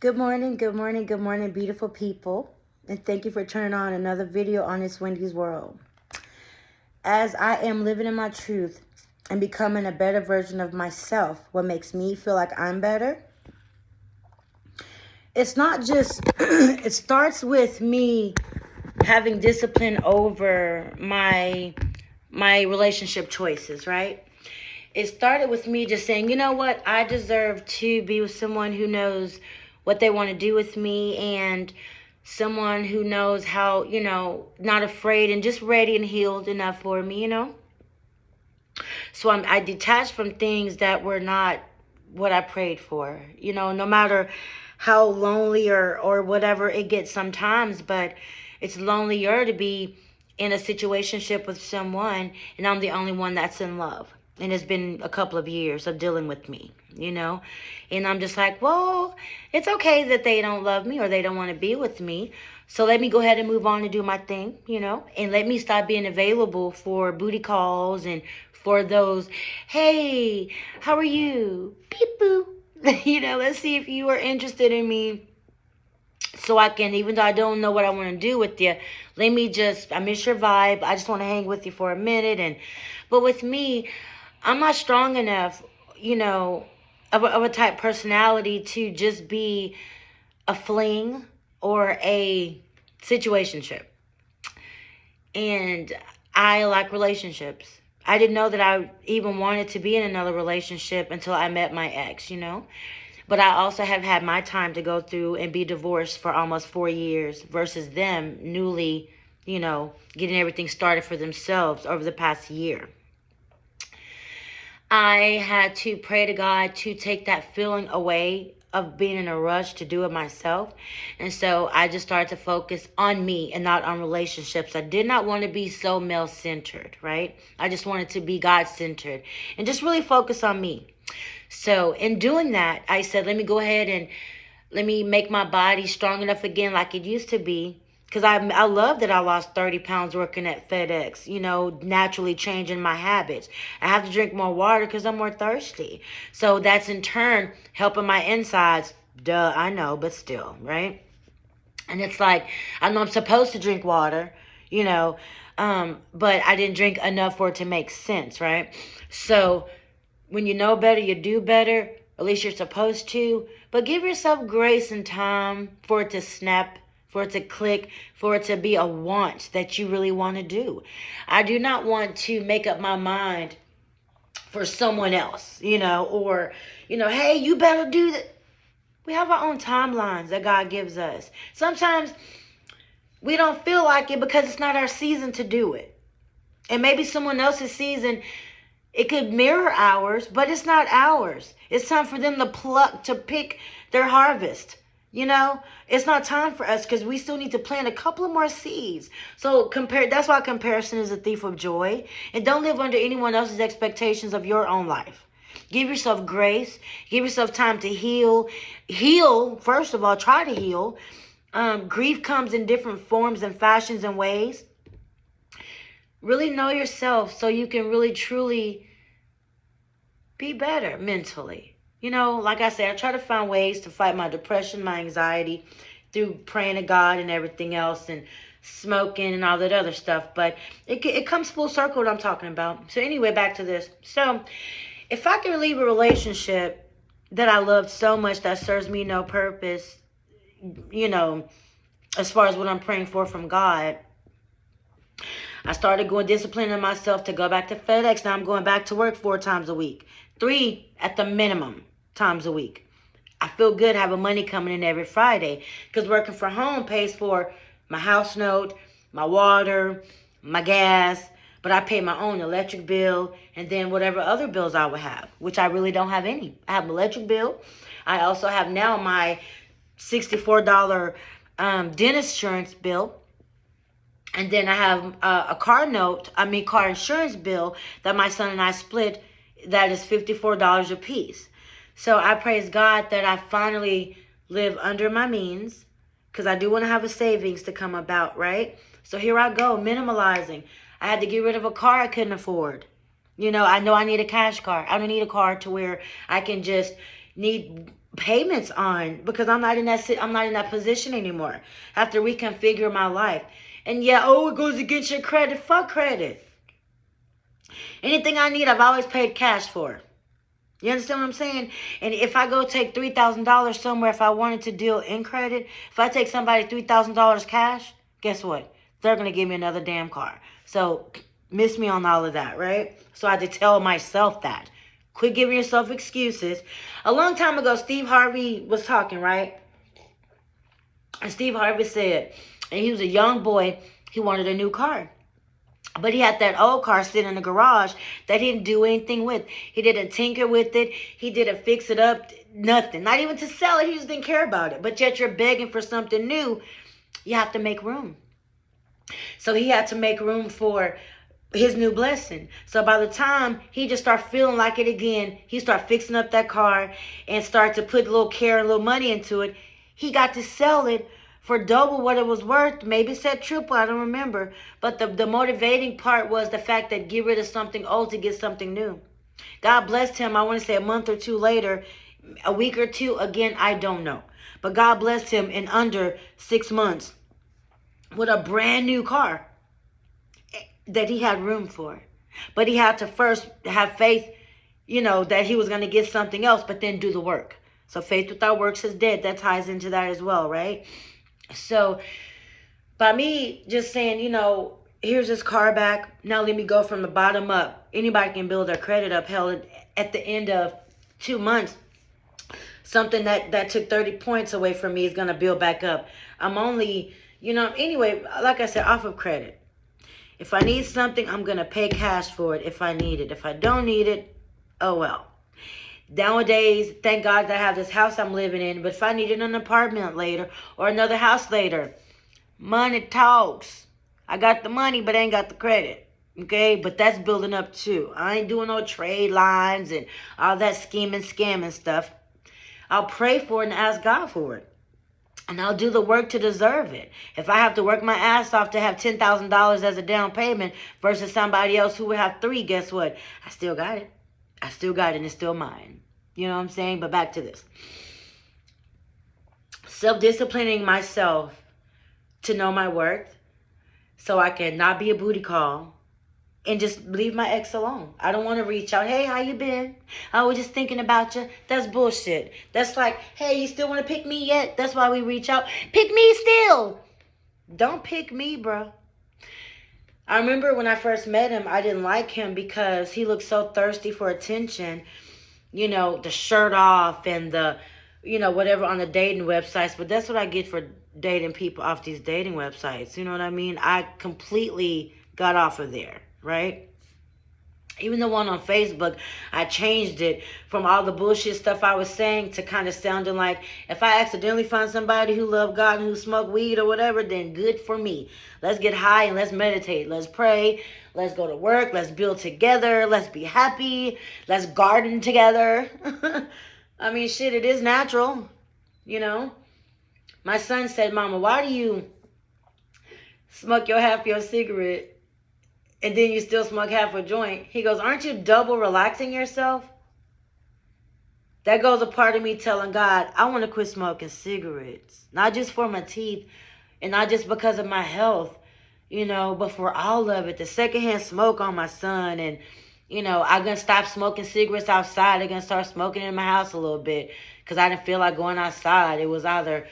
Good morning, good morning, good morning, beautiful people. And thank you for turning on another video on this Wendy's World. As I am living in my truth and becoming a better version of myself, what makes me feel like I'm better, it's not just, it starts with me having discipline over my relationship choices, right? It started with me just saying, you know what, I deserve to be with someone who knows what they want to do with me, and someone who knows how, not afraid and just ready and healed enough for me. So I detached from things that were not what I prayed for, no matter how lonely or whatever it gets sometimes, but it's lonelier to be in a situationship with someone and I'm the only one that's in love. And it's been a couple of years of dealing with me. And I'm just like, well, it's okay that they don't love me or they don't want to be with me. So let me go ahead and move on and do my thing, and let me stop being available for booty calls and for those, hey, how are you? Beep boo. Let's see if you are interested in me, so I can, even though I don't know what I want to do with you, I miss your vibe. I just want to hang with you for a minute. But with me, I'm not strong enough, of a type personality to just be a fling or a situationship. And I like relationships. I didn't know that I even wanted to be in another relationship until I met my ex. But I also have had my time to go through and be divorced for almost 4 years versus them newly, getting everything started for themselves over the past year. I had to pray to God to take that feeling away of being in a rush to do it myself. And so I just started to focus on me and not on relationships. I did not want to be so male centered, right? I just wanted to be God centered and just really focus on me. So in doing that, I said, let me go ahead and let me make my body strong enough again like it used to be. Because I love that I lost 30 pounds working at FedEx, naturally changing my habits. I have to drink more water because I'm more thirsty. So that's in turn helping my insides. Duh, I know, but still, right? And it's like, I know I'm supposed to drink water, but I didn't drink enough for it to make sense, right? So when you know better, you do better. At least you're supposed to. But give yourself grace and time for it to snap, for it to click, for it to be a want that you really want to do. I do not want to make up my mind for someone else, hey, you better do that. We have our own timelines that God gives us. Sometimes we don't feel like it because it's not our season to do it. And maybe someone else's season, it could mirror ours, but it's not ours. It's time for them to pick their harvest. It's not time for us because we still need to plant a couple of more seeds. So that's why comparison is a thief of joy. And don't live under anyone else's expectations of your own life. Give yourself grace. Give yourself time to heal. Heal, first of all, try to heal. Grief comes in different forms and fashions and ways. Really know yourself so you can really, truly be better mentally. Like I said, I try to find ways to fight my depression, my anxiety through praying to God and everything else and smoking and all that other stuff. But it comes full circle what I'm talking about. So anyway, back to this. So if I can leave a relationship that I loved so much that serves me no purpose, as far as what I'm praying for from God, I started going disciplining myself to go back to FedEx. Now I'm going back to work 4 times a week. 3 at the minimum times a week. I feel good having money coming in every Friday because working from home pays for my house note, my water, my gas, but I pay my own electric bill and then whatever other bills I would have, which I really don't have any. I have an electric bill. I also have now my $64 dentist insurance bill. And then I have a car insurance bill that my son and I split that is $54 a piece. So I praise God that I finally live under my means because I do want to have a savings to come about, right? So here I go, minimalizing. I had to get rid of a car I couldn't afford. I know I need a cash car. I don't need a car to where I can just need payments on because I'm not in that position anymore. I have to reconfigure my life. And yeah, oh, it goes against your credit. Fuck credit. Anything I need, I've always paid cash for. You understand what I'm saying? And if I go take $3,000 somewhere, if I wanted to deal in credit, if I take somebody $3,000 cash, guess what? They're going to give me another damn car. So miss me on all of that, right? So I had to tell myself that. Quit giving yourself excuses. A long time ago, Steve Harvey was talking, right? And Steve Harvey said, and he was a young boy, he wanted a new car. But he had that old car sitting in the garage that he didn't do anything with. He didn't tinker with it. He didn't fix it up. Nothing. Not even to sell it. He just didn't care about it. But yet you're begging for something new. You have to make room. So he had to make room for his new blessing. So by the time he just started feeling like it again, he started fixing up that car and started to put a little care and a little money into it. He got to sell it for double what it was worth. Maybe said triple, I don't remember. But the motivating part was the fact that get rid of something old to get something new. God blessed him, I want to say a month or two later, a week or two, again, I don't know. But God blessed him in under 6 months with a brand new car that he had room for. But he had to first have faith, that he was going to get something else, but then do the work. So faith without works is dead. That ties into that as well, right? So by me just saying, here's this car back. Now let me go from the bottom up. Anybody can build their credit up. Hell, at the end of 2 months, something that took 30 points away from me is going to build back up. I'm only, anyway, like I said, off of credit. If I need something, I'm going to pay cash for it if I need it. If I don't need it, oh well. Nowadays, thank God that I have this house I'm living in. But if I needed an apartment later or another house later, money talks. I got the money, but I ain't got the credit. Okay? But that's building up too. I ain't doing no trade lines and all that scheming, scamming stuff. I'll pray for it and ask God for it. And I'll do the work to deserve it. If I have to work my ass off to have $10,000 as a down payment versus somebody else who would have 3, guess what? I still got it. I still got it and it's still mine. You know what I'm saying? But back to this. Self-disciplining myself to know my worth so I can not be a booty call and just leave my ex alone. I don't want to reach out. Hey, how you been? I was just thinking about you. That's bullshit. That's like, hey, you still want to pick me yet? That's why we reach out. Pick me still. Don't pick me, bro. I remember when I first met him, I didn't like him because he looked so thirsty for attention. The shirt off and the, whatever on the dating websites. But that's what I get for dating people off these dating websites. You know what I mean? I completely got off of there, right? Even the one on Facebook, I changed it from all the bullshit stuff I was saying to kind of sounding like, if I accidentally find somebody who love God and who smoke weed or whatever, then good for me. Let's get high and let's meditate. Let's pray. Let's go to work. Let's build together. Let's be happy. Let's garden together. I mean, shit, it is natural, My son said, Mama, why do you smoke half your cigarette and then you still smoke half a joint? He goes, aren't you double relaxing yourself? That goes a part of me telling God, I want to quit smoking cigarettes. Not just for my teeth and not just because of my health, but for all of it. The secondhand smoke on my son. And, I'm going to stop smoking cigarettes outside. I'm going to start smoking in my house a little bit because I didn't feel like going outside. It was either,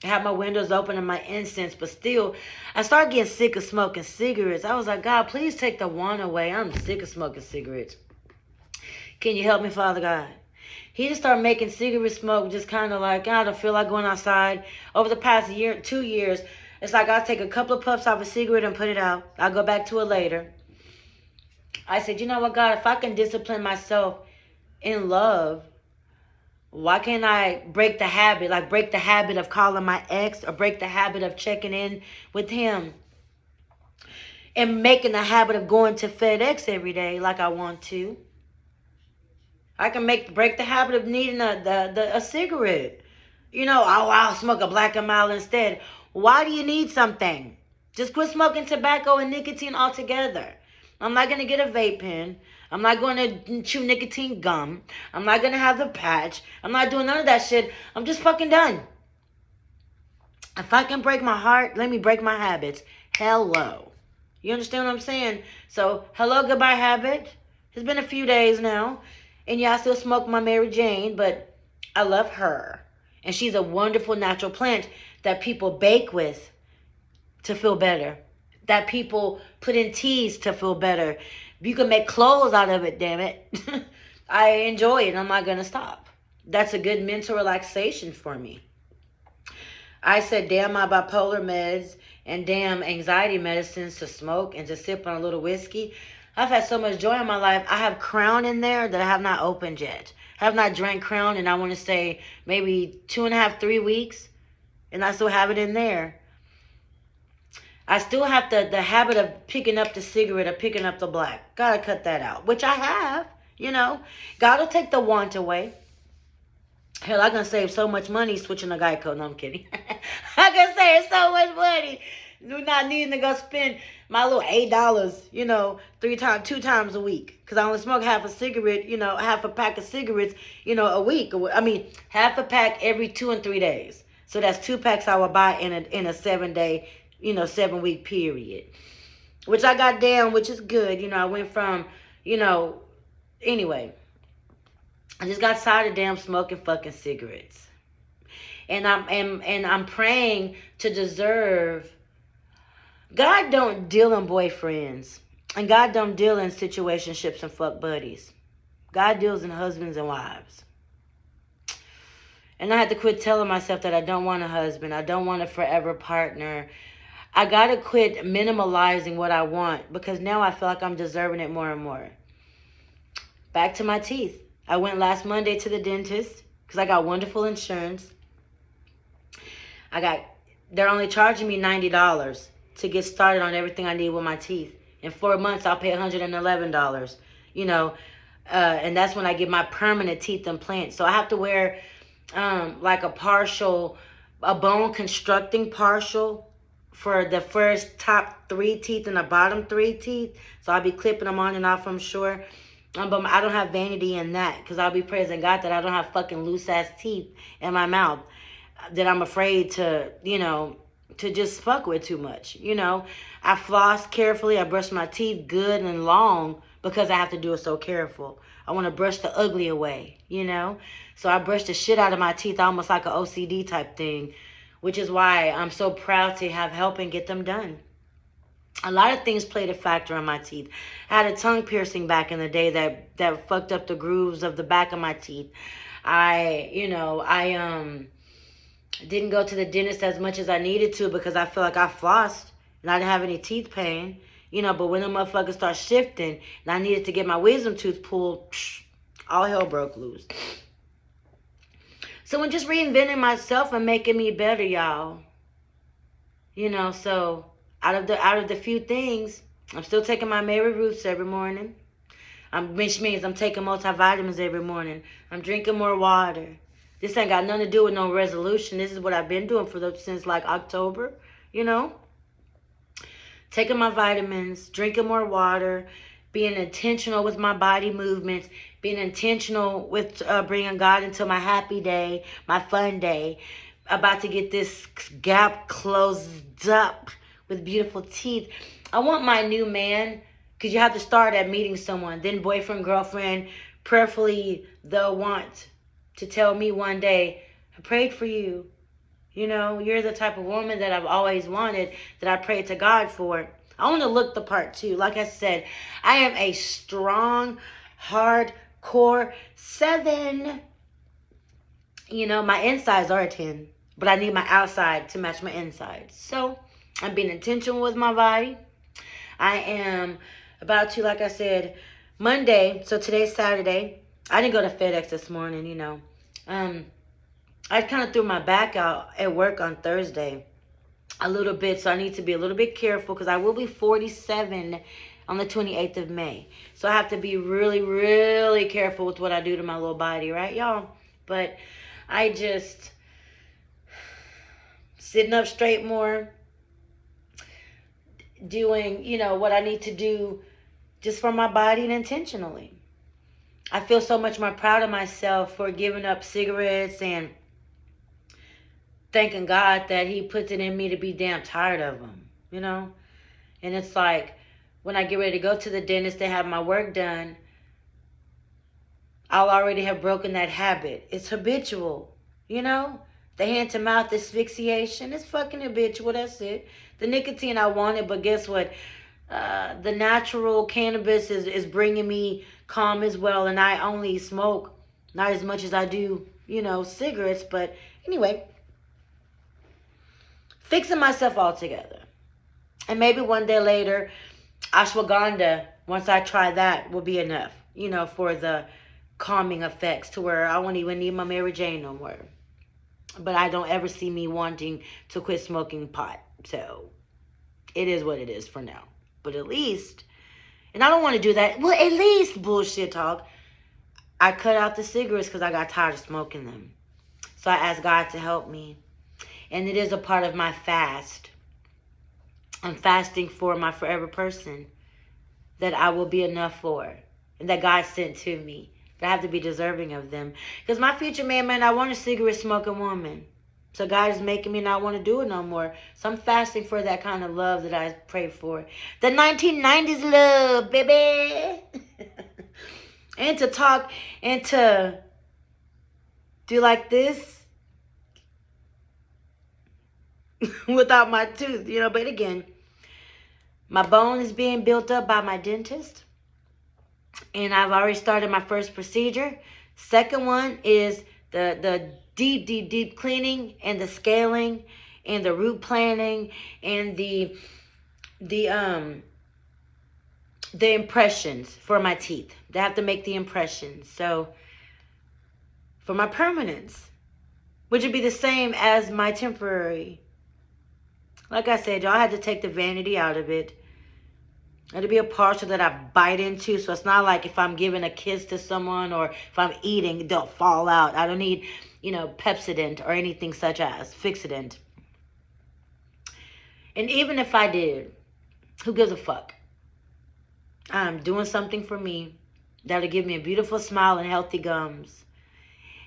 have my windows open and my incense, but still, I started getting sick of smoking cigarettes. I was like, God, please take the one away. I'm sick of smoking cigarettes. Can you help me, Father God? He just started making cigarette smoke just kind of like, I don't feel like going outside. Over the past 2 years, it's like I'll take a couple of puffs off a cigarette and put it out. I'll go back to it later. I said, you know what, God, if I can discipline myself in love, why can't I break the habit? Like break the habit of calling my ex or break the habit of checking in with him. And making the habit of going to FedEx every day like I want to. I can break the habit of needing a cigarette. I'll smoke a Black & Mild instead. Why do you need something? Just quit smoking tobacco and nicotine altogether. I'm not going to get a vape pen. I'm not going to chew nicotine gum. I'm not going to have the patch. I'm not doing none of that shit. I'm just fucking done. If I can break my heart, let me break my habits. Hello. You understand what I'm saying? So, hello, goodbye, habit. It's been a few days now. And yeah, I still smoke my Mary Jane, but I love her. And she's a wonderful natural plant that people bake with to feel better. That people put in teas to feel better. You can make clothes out of it, damn it. I enjoy it. I'm not going to stop. That's a good mental relaxation for me. I said, damn my bipolar meds and damn anxiety medicines to smoke and to sip on a little whiskey. I've had so much joy in my life. I have Crown in there that I have not opened yet. I have not drank Crown in, I want to say, maybe 2.5, 3 weeks. And I still have it in there. I still have the habit of picking up the cigarette or picking up the black. Gotta cut that out. Which I have, you know. God will take the want away. Hell, I'm going to save so much money switching to Geico. No, I'm kidding. I'm going to save so much money. Do not needing to go spend my little $8, you know, 2 times a week. Because I only smoke half a cigarette, you know, half a pack of cigarettes, you know, a week. I mean, half a pack every 2 and 3 days. So that's 2 packs I would buy in a 7-day, you know, 7-week period. Which I got down, which is good. You know, I went from, you know, anyway. I just got tired of damn smoking fucking cigarettes. And I'm praying to deserve. God don't deal in boyfriends. And God don't deal in situationships and fuck buddies. God deals in husbands and wives. And I had to quit telling myself that I don't want a husband. I don't want a forever partner. I got to quit minimalizing what I want because now I feel like I'm deserving it more and more. Back to my teeth. I went last Monday to the dentist because I got wonderful insurance. They're only charging me $90 to get started on everything I need with my teeth. In 4 months, I'll pay $111, you know, and that's when I get my permanent teeth implant. So I have to wear like a bone constructing partial for the first top 3 teeth and the bottom 3 teeth. So I'll be clipping them on and off, I'm sure. But I don't have vanity in that because I'll be praising God that I don't have fucking loose-ass teeth in my mouth that I'm afraid to, you know, to just fuck with too much, you know. I floss carefully. I brush my teeth good and long because I have to do it so careful. I want to brush the ugly away, you know. So I brush the shit out of my teeth almost like an OCD type thing, which is why I'm so proud to have help and get them done. A lot of things played a factor in my teeth. I had a tongue piercing back in the day that fucked up the grooves of the back of my teeth. I didn't go to the dentist as much as I needed to because I feel like I flossed and I didn't have any teeth pain. You know, but when the motherfuckers start shifting and I needed to get my wisdom tooth pulled, all hell broke loose. So I'm just reinventing myself and making me better, y'all. You know, so out of the few things, I'm still taking my Mary Ruths every morning. Which means I'm taking multivitamins every morning. I'm drinking more water. This ain't got nothing to do with no resolution. This is what I've been doing since like October, you know. Taking my vitamins, drinking more water, being intentional with my body movements, being intentional with bringing God into my happy day, my fun day. About to get this gap closed up with beautiful teeth. I want my new man, because you have to start at meeting someone, then boyfriend, girlfriend. Prayerfully, they'll want to tell me one day, I prayed for you. You know, you're the type of woman that I've always wanted, that I prayed to God for. I want to look the part too. Like I said, I am a strong, hardcore 7. You know, my insides are a 10, but I need my outside to match my insides. So I'm being intentional with my body. I am about to, like I said, Monday. So today's Saturday. I didn't go to FedEx this morning, you know. I kind of threw my back out at work on Thursday a little bit. So I need to be a little bit careful because I will be 47 on the 28th of May. So I have to be really, really careful with what I do to my little body, right, y'all? But I just sitting up straight more, doing, you know, what I need to do just for my body and intentionally. I feel so much more proud of myself for giving up cigarettes and thanking God that he puts it in me to be damn tired of them, you know? And it's like, when I get ready to go to the dentist to have my work done, I'll already have broken that habit. It's habitual, you know? The hand-to-mouth asphyxiation is fucking habitual, that's it. The nicotine I wanted, but guess what? The natural cannabis is bringing me calm as well, and I only smoke not as much as I do, you know, cigarettes. But anyway, fixing myself altogether. And maybe one day later, ashwagandha, once I try that, will be enough, you know, for the calming effects to where I won't even need my Mary Jane no more. But I don't ever see me wanting to quit smoking pot. So it is what it is for now. But at least, and I don't want to do that. Well, at least, bullshit talk, I cut out the cigarettes because I got tired of smoking them. So I asked God to help me. And it is a part of my fast. I'm fasting for my forever person that I will be enough for. And that God sent to me. That I have to be deserving of them. Because my future man might not want a cigarette smoking woman. So God is making me not want to do it no more. So I'm fasting for that kind of love that I prayed for. The 1990s love, baby. And to talk and to do like this without my tooth, you know. But again, my bone is being built up by my dentist. And I've already started my first procedure. Second one is the deep cleaning and the scaling and the root planning and the impressions for my teeth. They have to make the impressions. So for my permanence, which would be the same as my temporary. Like I said, y'all, I had to take the vanity out of it. It'll be a partial that I bite into, so it's not like if I'm giving a kiss to someone or if I'm eating, they'll fall out. I don't need, you know, Pepsodent or anything such as Fixodent. And even if I did, who gives a fuck? I'm doing something for me that'll give me a beautiful smile and healthy gums.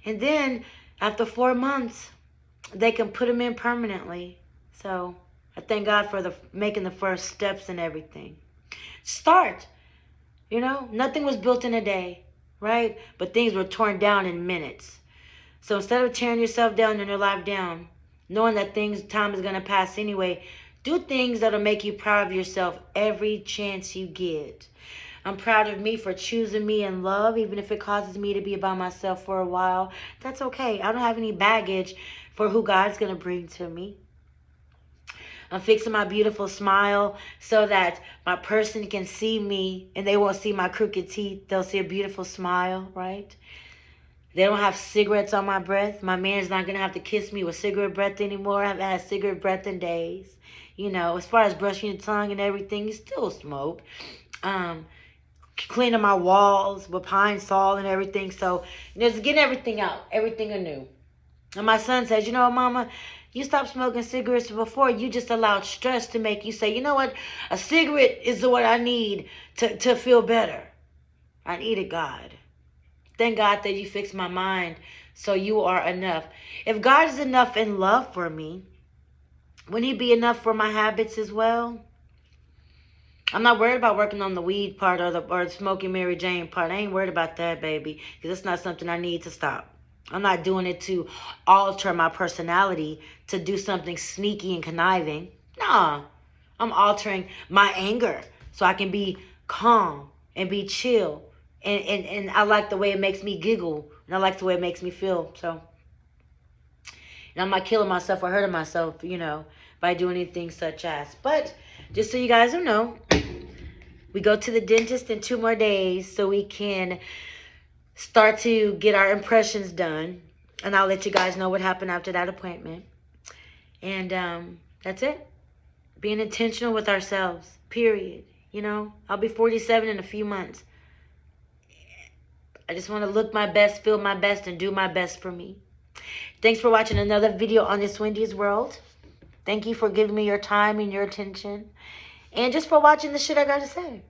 And then after 4 months, they can put them in permanently. So I thank God for making the first steps and everything. Start. You know, nothing was built in a day, right? But things were torn down in minutes. So instead of tearing yourself down and your life down, knowing that time is going to pass anyway, do things that'll make you proud of yourself every chance you get. I'm proud of me for choosing me in love, even if it causes me to be by myself for a while. That's okay. I don't have any baggage for who God's going to bring to me. I'm fixing my beautiful smile so that my person can see me and they won't see my crooked teeth. They'll see a beautiful smile, right? They don't have cigarettes on my breath. My man's not going to have to kiss me with cigarette breath anymore. I haven't had cigarette breath in days. You know, as far as brushing your tongue and everything, you still smoke. Cleaning my walls with Pine Sol and everything. So, just getting everything out. Everything anew. And my son says, you know what, Mama? You stopped smoking cigarettes before. You just allowed stress to make you say, you know what? A cigarette is what I need to feel better. I needed God. Thank God that you fixed my mind so you are enough. If God is enough in love for me, wouldn't he be enough for my habits as well? I'm not worried about working on the weed part or the smoking Mary Jane part. I ain't worried about that, baby, because it's not something I need to stop. I'm not doing it to alter my personality, to do something sneaky and conniving. Nah, I'm altering my anger so I can be calm and be chill. And I like the way it makes me giggle. And I like the way it makes me feel. So, and I'm not killing myself or hurting myself, you know, by doing anything such as. But just so you guys know, we go to the dentist in 2 more days so we can start to get our impressions done. And I'll let you guys know what happened after that appointment. And that's it. Being intentional with ourselves, period. You know, I'll be 47 in a few months. I just want to look my best, feel my best, and do my best for me. Thanks for watching another video on this Wendy's World. Thank you for giving me your time and your attention. And just for watching the shit I got to say.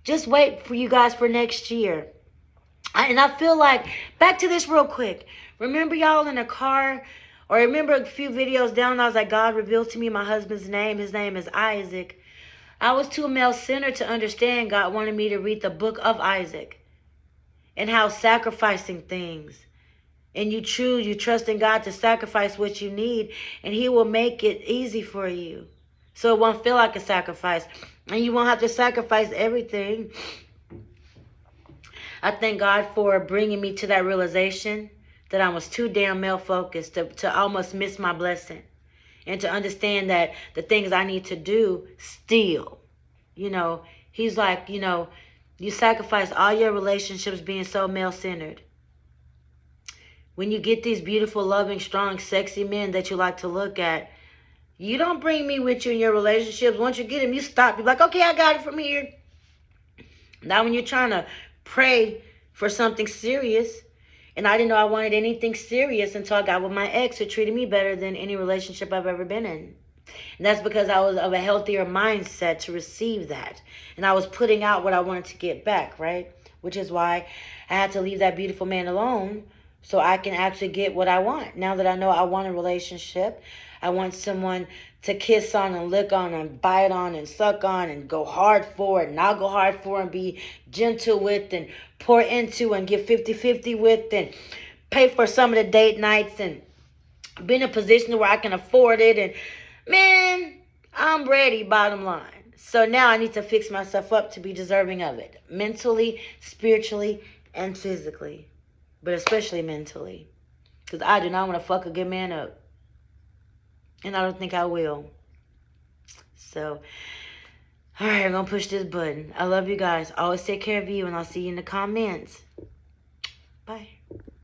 Just wait for you guys for next year. And I feel like, back to this real quick. Remember y'all in a car, or remember a few videos down, I was like, God revealed to me my husband's name. His name is Isaac. I was too male-centered to understand God wanted me to read the book of Isaac and how sacrificing things. And you trust in God to sacrifice what you need, and he will make it easy for you. So it won't feel like a sacrifice. And you won't have to sacrifice everything. I thank God for bringing me to that realization that I was too damn male-focused to almost miss my blessing. And to understand that the things I need to do still. He's like, you sacrifice all your relationships being so male-centered. When you get these beautiful, loving, strong, sexy men that you like to look at, you don't bring me with you in your relationships. Once you get them, you stop. You're like, okay, I got it from here. Now when you're trying to pray for something serious, and I didn't know I wanted anything serious until I got with my ex, who treated me better than any relationship I've ever been in. And that's because I was of a healthier mindset to receive that. And I was putting out what I wanted to get back, right? Which is why I had to leave that beautiful man alone so I can actually get what I want. Now that I know I want a relationship, I want someone to kiss on and lick on and bite on and suck on and go hard for and not go hard for and be gentle with and pour into and give 50-50 with and pay for some of the date nights and be in a position where I can afford it. And man, I'm ready, bottom line. So now I need to fix myself up to be deserving of it. Mentally, spiritually, and physically. But especially mentally. Because I do not want to fuck a good man up. And I don't think I will. So, alright, I'm going to push this button. I love you guys. Always take care of you, and I'll see you in the comments. Bye.